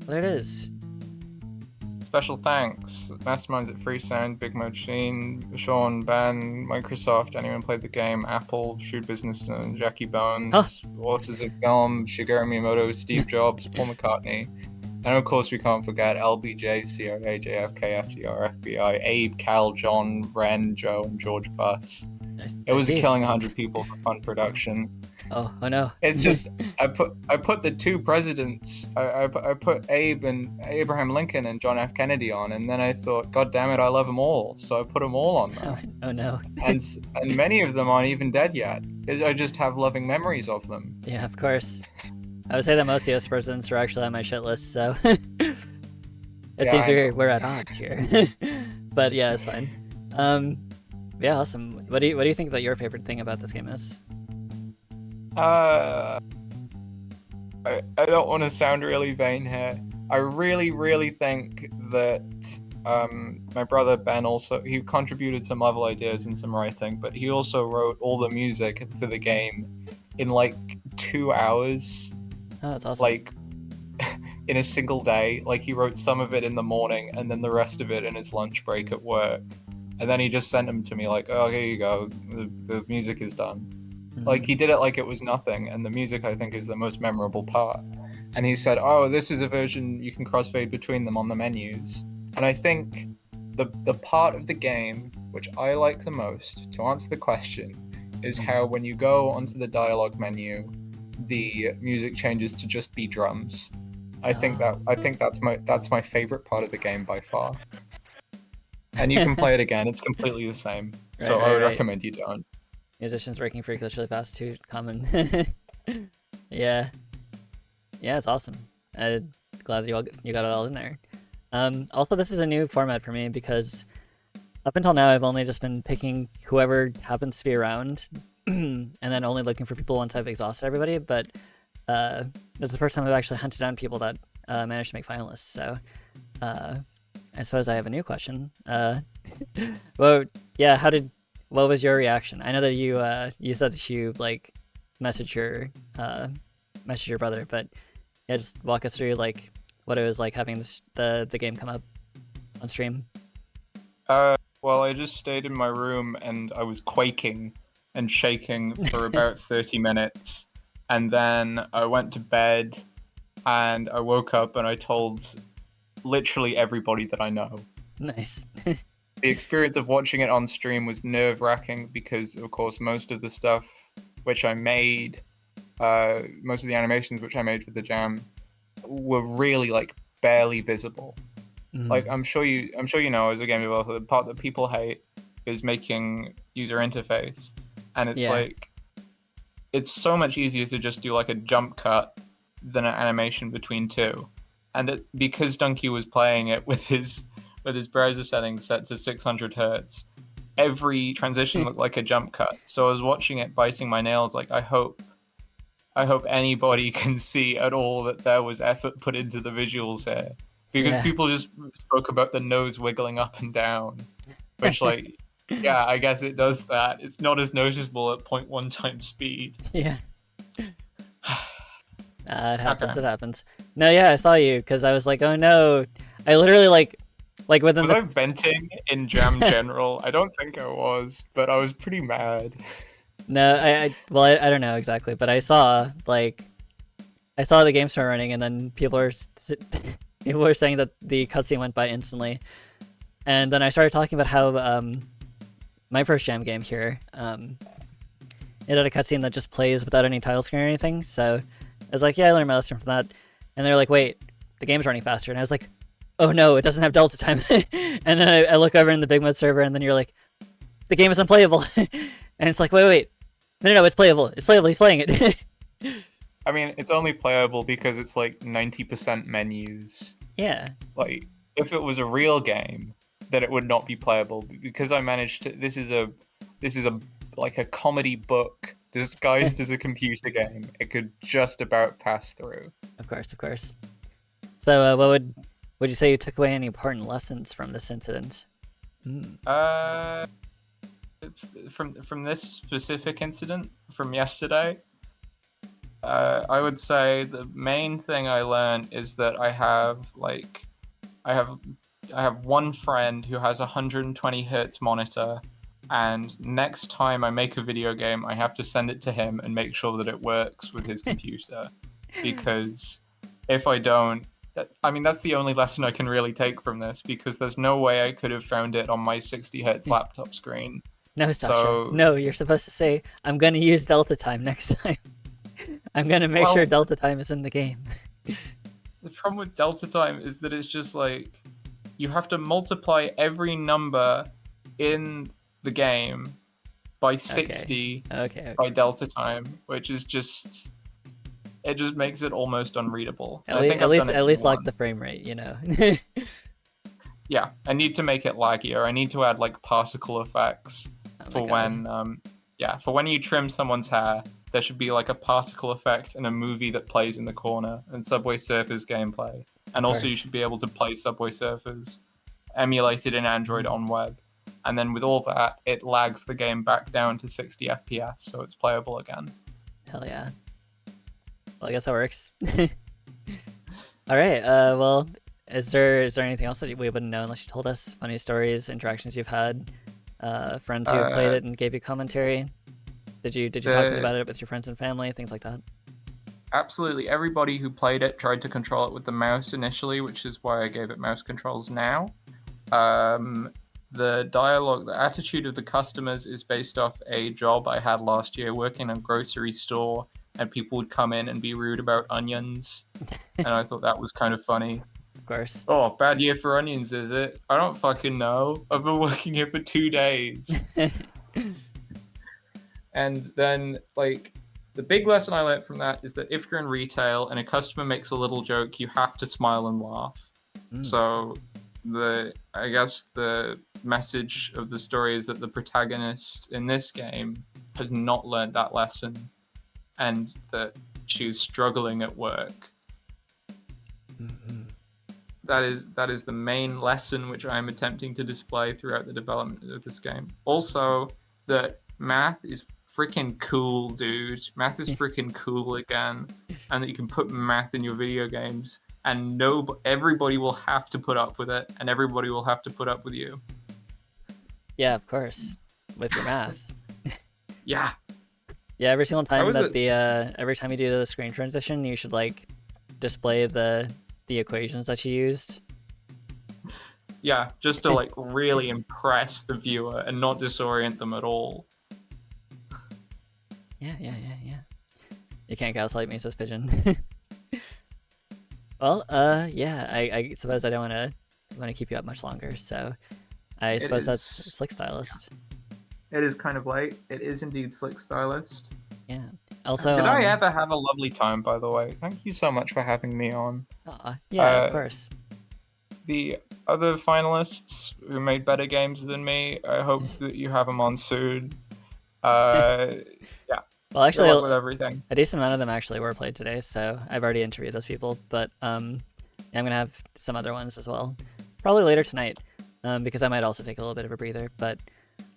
Well, there it is.
Special thanks. Masterminds at Freesound, BIGMODE Sheen, Sean, Ben, Microsoft, anyone played the game, Apple, Shrewd Business, and Jackie Bones, Authors of Film, Shigeru Miyamoto, Steve Jobs, Paul McCartney. And of course we can't forget LBJ, CIA, JFK, FDR, FBI, Abe, Cal, John, Ren, Joe, and George Buss. It was killing 100 people for fun production.
Oh no!
It's just I put the 2 presidents. I put Abe and Abraham Lincoln and John F. Kennedy on, and then I thought, God damn it, I love them all, so I put them all on there.
Oh no!
and many of them aren't even dead yet. I just have loving memories of them.
Yeah, of course. I would say that most US presidents are actually on my shit list, so it seems we're at odds here. But yeah, it's fine. Yeah, awesome. What do you think that your favorite thing about this game is?
I don't want to sound really vain here. I really, really think that my brother Ben he contributed some level ideas and some writing, but he also wrote all the music for the game in like 2 hours.
Oh, that's awesome.
Like in a single day. Like he wrote some of it in the morning and then the rest of it in his lunch break at work. And then he just sent them to me like, oh, here you go. The music is done. Like, he did it like it was nothing, and the music, I think, is the most memorable part. And he said, oh, this is a version you can crossfade between them on the menus. And I think the part of the game which I like the most, to answer the question, is how when you go onto the dialogue menu, the music changes to just be drums. I think that's my favorite part of the game by far. And you can play it again, it's completely the same. So I would recommend you don't.
Musicians working for glitch really fast too, common. Yeah, it's awesome. Glad that you got it all in there. Also, this is a new format for me because up until now I've only just been picking whoever happens to be around, and then only looking for people once I've exhausted everybody. But it's the first time I've actually hunted down people that managed to make finalists. So I suppose I have a new question. Well, yeah, what was your reaction? I know that you said that you like message your brother, but yeah, just walk us through like what it was like having the game come up on stream.
Well, I just stayed in my room and I was quaking and shaking for about 30 minutes, and then I went to bed and I woke up and I told literally everybody that I know.
Nice.
The experience of watching it on stream was nerve-wracking because, of course, most of the stuff which I made, most of the animations which I made for the jam, were really like barely visible. Like I'm sure you know, as a game developer, the part that people hate is making user interface, and it's like it's so much easier to just do like a jump cut than an animation between two. And because Donkey was playing it with his with his browser settings set to 600 hertz. Every transition looked like a jump cut. So I was watching it, biting my nails, like I hope anybody can see at all that there was effort put into the visuals here. Because
Yeah.
people just spoke about the nose wiggling up and down, which, like, yeah, I guess it does that. It's not as noticeable at 0.1 times speed.
Yeah. It happens.
Okay.
It happens. No, yeah, I saw you because I was like, oh no. I literally like within
Was
the
I venting in Jam General? I don't think I was, but I was pretty mad.
no, I don't know exactly, but I saw the game start running, and then people were saying that the cutscene went by instantly, and then I started talking about how my first Jam game here it had a cutscene that just plays without any title screen or anything. So I was like, yeah, I learned my lesson from that, and they're like, wait, the game's running faster, and I was like, oh no, it doesn't have delta time. And then I look over in the BIGMODE server, and then you're like, the game is unplayable. And it's like, wait, no, it's playable. It's playable. He's playing it.
I mean, it's only playable because it's like 90% menus.
Yeah.
Like, if it was a real game, then it would not be playable. Because I managed to. This is a like a comedy book disguised as a computer game. It could just about pass through.
Of course. So, what would you say you took away any important lessons from this incident?
From this specific incident from yesterday, I would say the main thing I learned is that I have one friend who has a 120 hertz monitor, and next time I make a video game, I have to send it to him and make sure that it works with his computer, because if I don't, that's the only lesson I can really take from this, because there's no way I could have found it on my 60 hertz laptop screen.
No, Sasha.
So,
no, you're supposed to say, I'm going to use delta time next time. I'm going to make sure delta time is in the game.
The problem with delta time is that it's just like, you have to multiply every number in the game by 60
Okay.
by delta time, which is just... It just makes it almost unreadable.
At least like the frame rate, you know.
Yeah, I need to make it laggier. I need to add like particle effects for when you trim someone's hair. There should be like a particle effect and a movie that plays in the corner, and Subway Surfers gameplay. And also you should be able to play Subway Surfers emulated in Android on web. And then with all that, it lags the game back down to 60 FPS, so it's playable again.
Hell yeah. Well, I guess that works. All right. Well, is there anything else that we wouldn't know unless you told us? Funny stories, interactions you've had, friends who have played it and gave you commentary. Did you talk about it with your friends and family, things like that?
Absolutely. Everybody who played it tried to control it with the mouse initially, which is why I gave it mouse controls now. The dialogue, the attitude of the customers is based off a job I had last year working in a grocery store, and people would come in and be rude about onions. And I thought that was kind of funny.
Of course.
Oh, bad year for onions, is it? I don't fucking know. I've been working here for 2 days. And then, like, the big lesson I learned from that is that if you're in retail and a customer makes a little joke, you have to smile and laugh. So I guess the message of the story is that the protagonist in this game has not learned that lesson, and that she's struggling at work. That is the main lesson which I'm attempting to display throughout the development of this game. Also, that math is freaking cool, dude. Math is freaking cool again, and that you can put math in your video games, and everybody will have to put up with it, and everybody will have to put up with you.
Yeah, of course, with your math.
Yeah.
Yeah, every single time every time you do the screen transition, you should like display the equations that you used.
Yeah, just to like really impress the viewer and not disorient them at all.
Yeah. You can't gaslight me, says Pigeon. Well, yeah, I suppose I don't want to keep you up much longer, so I suppose that's Slick Stylist.
It is kind of late. It is indeed Slick Stylist.
Yeah. Also,
did I ever have a lovely time, by the way? Thank you so much for having me on.
Yeah, of course.
the other finalists who made better games than me, I hope that you have them on soon. Yeah.
Well, actually,
Good luck with everything.
a decent amount of them actually were played today, so I've already interviewed those people. But I'm gonna have some other ones as well, probably later tonight, because I might also take a little bit of a breather. But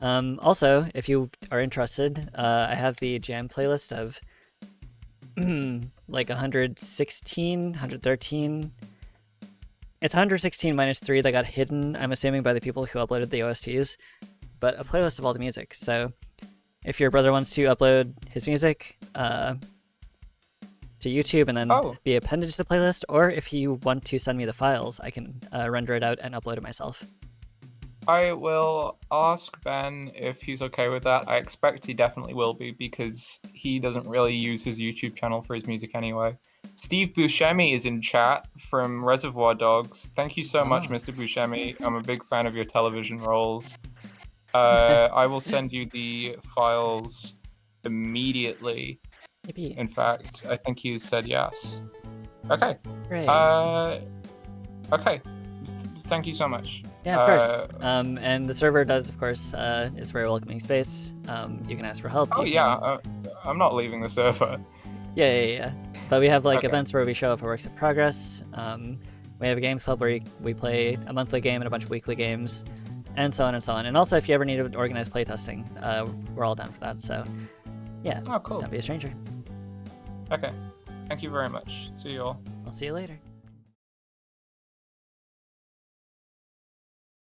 also, if you are interested, I have the Jam playlist of like 116, 113. It's 116 minus 3 that got hidden, I'm assuming, by the people who uploaded the OSTs, but a playlist of all the music. So if your brother wants to upload his music to YouTube and then be appended to the playlist, or if you want to send me the files, I can render it out and upload it myself.
I will ask Ben if he's okay with that. I expect he definitely will be, because he doesn't really use his YouTube channel for his music anyway. Steve Buscemi is in chat from Reservoir Dogs. Thank you so much, Mr. Buscemi. I'm a big fan of your television roles. I will send you the files immediately.
Yippee.
In fact, I think he said yes. Okay.
Great.
Okay. Thank you so much.
Yeah, of course. And the server does, of course, it's a very welcoming space. You can ask for help.
I'm not leaving the server.
Yeah. But we have events where we show off our works in progress. We have a games club where we play a monthly game and a bunch of weekly games, and so on and so on. And also, if you ever need to organize playtesting, we're all down for that. So, yeah.
Oh, cool.
Don't be a stranger.
Okay. Thank you very much. See you all.
I'll see you later.